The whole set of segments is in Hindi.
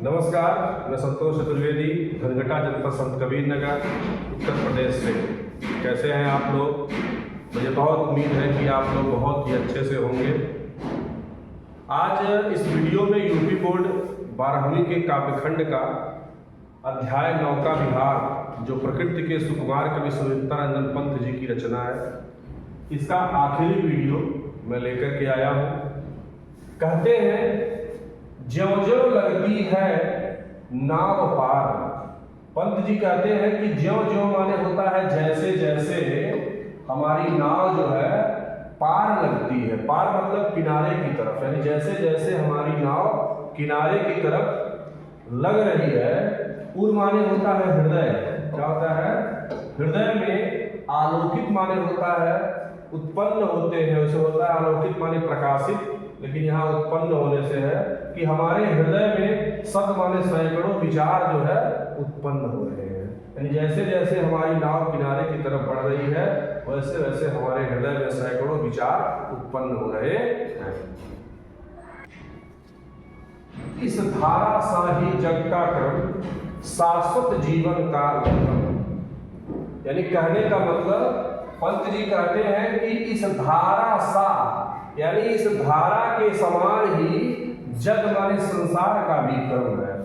नमस्कार, मैं संतोष चतुर्वेदी, घनघटा जनपद संत कबीर नगर, उत्तर प्रदेश से। कैसे हैं आप लोग? मुझे बहुत उम्मीद है कि आप लोग बहुत ही अच्छे से होंगे। आज इस वीडियो में यूपी बोर्ड 12वीं के काव्यखंड का अध्याय 9 का विहार, जो प्रकृति के सुकुमार कवि सुमित्रानंद पंत जी की रचना है, इसका आखिरी वीडियो मैं लेकर के आया हूँ। कहते हैं, ज्यों-ज्यों लगती है नाव पार। पंत जी कहते हैं कि ज्यों-ज्यों माने होता है जैसे जैसे हमारी नाव जो है पार लगती है। पार मतलब किनारे की तरफ, यानी जैसे जैसे हमारी नाव किनारे की तरफ लग रही है। पूर्व माने होता है हृदय। क्या होता है? हृदय में आलोकित माने होता है उत्पन्न होते हैं, उसे होता है आलोकित माने प्रकाशित, लेकिन यहाँ उत्पन्न होने से है कि हमारे हृदय में शत माने सैकड़ों विचार जो है उत्पन्न हो रहे हैं। यानी जैसे जैसे हमारी नाव किनारे की तरफ बढ़ रही है, वैसे वैसे हमारे हृदय में सैकड़ों विचार उत्पन्न हो रहे हैं। इस धारा सा ही जग का क्रम, शाश्वत जीवन का उद्गम। यानी कहने का मतलब पंत जी कहते हैं कि इस धारा सा, यानी इस धारा के समान ही जग माने संसार का भी क्रम है।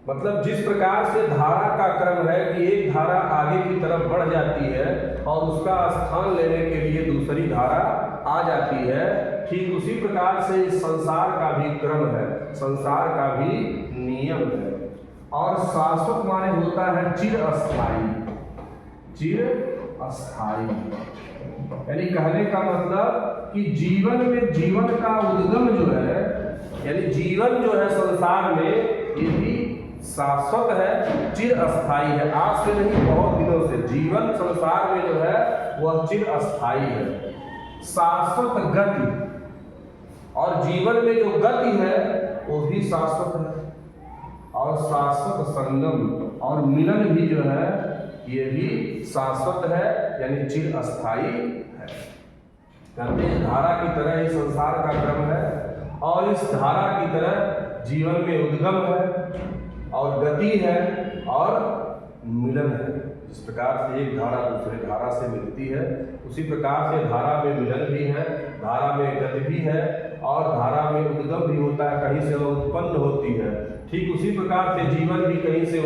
मतलब जिस प्रकार से धारा का क्रम है कि एक धारा आगे की तरफ बढ़ जाती है और उसका स्थान लेने के लिए दूसरी धारा आ जाती है, ठीक उसी प्रकार से इस संसार का भी क्रम है, संसार का भी नियम है। और शाश्वत माने होता है चिर अस्थाई, चिर अस्थाई। यानी कहने का मतलब कि जीवन में जीवन का उद्गम जो है, यानी जीवन जो है संसार में, ये भी शाश्वत है, चिर अस्थाई है। आज से नहीं, बहुत दिनों से जीवन संसार में जो है वह चिर अस्थाई है। शाश्वत गति, और जीवन में जो गति है वो भी शाश्वत है। और शाश्वत संगम और मिलन भी जो है ये भी शाश्वत है, यानी चिर अस्थाई है। कहते हैं धारा की तरह ही संसार का क्रम है, और इस धारा की तरह जीवन में उद्गम है और गति है और मिलन है। जिस प्रकार से एक धारा दूसरे धारा से मिलती है, उसी प्रकार से धारा में मिलन भी है, धारा में गति भी है और धारा में उद्गम भी होता है, कहीं से वह उत्पन्न होती है। ठीक उसी प्रकार से जीवन भी कहीं से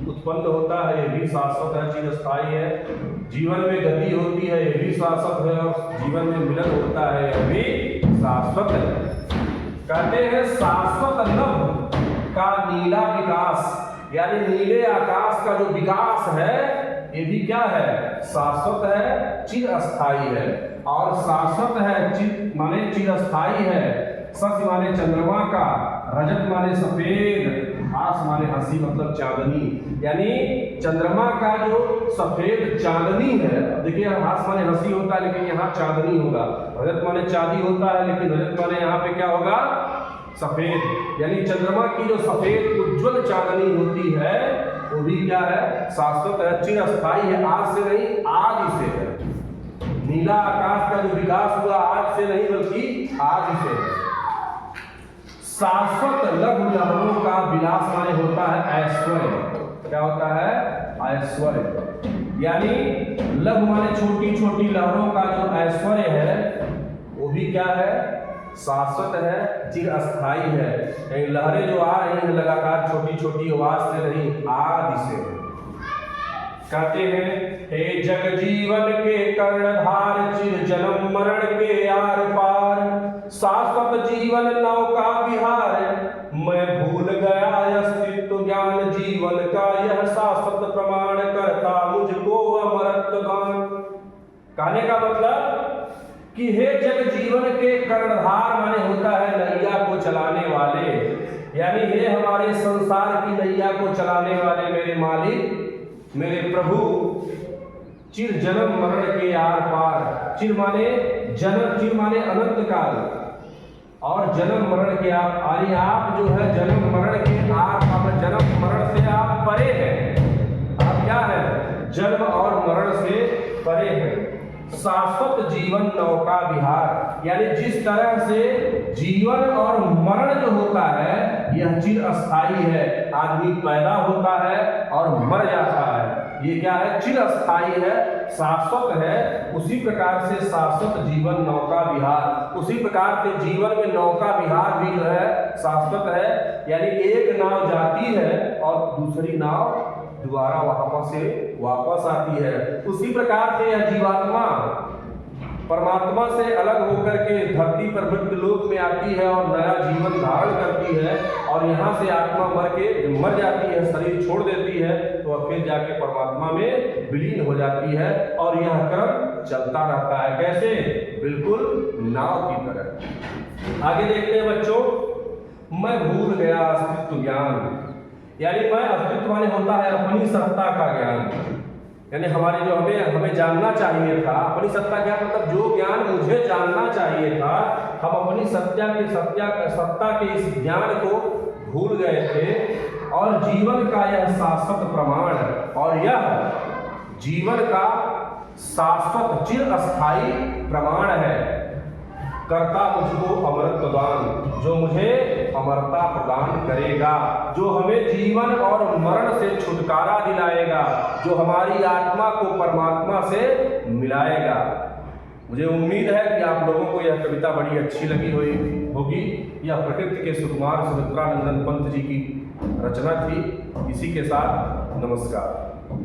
उत्पन्न होता है, ये भी शाश्वत है, चिरस्थायी है। जीवन में गति होती है, ये भी शाश्वत है, और जीवन में मिलन होता है, यह भी शाश्वत है। कहते हैं शाश्वत नभ का नीला विकास, यानी नीले आकाश का जो विकास है ये भी क्या है? शाश्वत है, चिरस्थायी है। और शाश्वत है चिर माने चिरस्थायी है। सच माने चंद्रमा का, रजत माने सफेद, हास माने हंसी मतलब चांदनी। यानी चंद्रमा का जो सफेद चांदनी है, देखिए हास माने हंसी होता है लेकिन यहाँ चांदनी होगा। रजत माने चांदी होता है लेकिन रजत माने यहाँ पे क्या होगा? सफेद। यानी चंद्रमा की जो सफेद उज्जवल चांदनी होती है वो भी क्या है? शाश्वत है, चिरस्थायी है। आज से नहीं, आज से है। नीला आकाश का जो विकास हुआ आज से नहीं बल्कि आज से है। शाश्वत लघु लहरों का विलास माने होता है ऐश्वर्य। क्या होता है? ऐश्वर्य। यानी लघु माने छोटी छोटी लहरों का जो ऐश्वर्य है वो भी क्या है? शाश्वत है, चिरस्थायी है। लहरें जो आ रही हैं लगातार छोटी छोटी, आवाज से नहीं, आदि से है। कहते हैं, हे जग जीवन के कर्णधार, चिर जन्म मरण के आर पार, शाश्वत जीवन नौका विहार, मैं भूल गया अस्तित्व ज्ञान, जीवन का यह शाश्वत प्रमाण, करता मुझको अमरत्वगान। कहने का मतलब कि हे जग जीवन के कर्णधार माने होता है नैया को चलाने वाले, यानी हे हमारे संसार की नैया को चलाने वाले मेरे मालिक, मेरे प्रभु, चिर जन्म मरण के आर पार। चिर माने जन्म, चिर माने अनंत काल, और जन्म मरण के आप जो है जन्म मरण के आर पार, जन्म मरण से आप परे हैं। आप क्या है? जन्म और मरण से परे हैं। शाश्वत जीवन नौका विहार, यानी जिस तरह से जीवन और मरण जो होता है यह चिरस्थायी है। आदमी पैदा होता है और मर जाता है, ये क्या है? चिरस्थायी है, शाश्वत है। उसी प्रकार से शाश्वत जीवन नौका विहार, उसी प्रकार से जीवन में नौका विहार भी जो है शाश्वत है। यानी एक नाव जाती है और दूसरी नाव दोबारा वहां से वापस आती है। उसी प्रकार से यह जीवात्मा परमात्मा से अलग होकर के धरती पर मृत्यु लोक में आती है और नया जीवन धारण करती है, और यहाँ से आत्मा मर जाती है, शरीर छोड़ देती है, तो फिर जाके परमात्मा में विलीन हो जाती है। और यह क्रम चलता रहता है। कैसे? बिल्कुल नाव की तरह। आगे देखते हैं बच्चों, मैं भूल गया अस्तित्व ज्ञान। यानी मैं अस्तित्व माने होता है अपनी सत्ता का ज्ञान, यानी हमारी जो हमें जानना चाहिए था, अपनी सत्ता ज्ञान मतलब जो ज्ञान मुझे जानना चाहिए था, हम अपनी सत्ता के इस ज्ञान को भूल गए थे। और जीवन का यह शाश्वत प्रमाण, और यह जीवन का शाश्वत चिरस्थायी प्रमाण है। करता मुझको अमरत्व दान, जो मुझे अमरता प्रदान करेगा, जो हमें जीवन और मरण से छुटकारा दिलाएगा, जो हमारी आत्मा को परमात्मा से मिलाएगा। मुझे उम्मीद है कि आप लोगों को यह कविता बड़ी अच्छी लगी होगी। यह प्रकृति के सुकुमार सुमित्रानंदन पंत जी की रचना थी। इसी के साथ नमस्कार।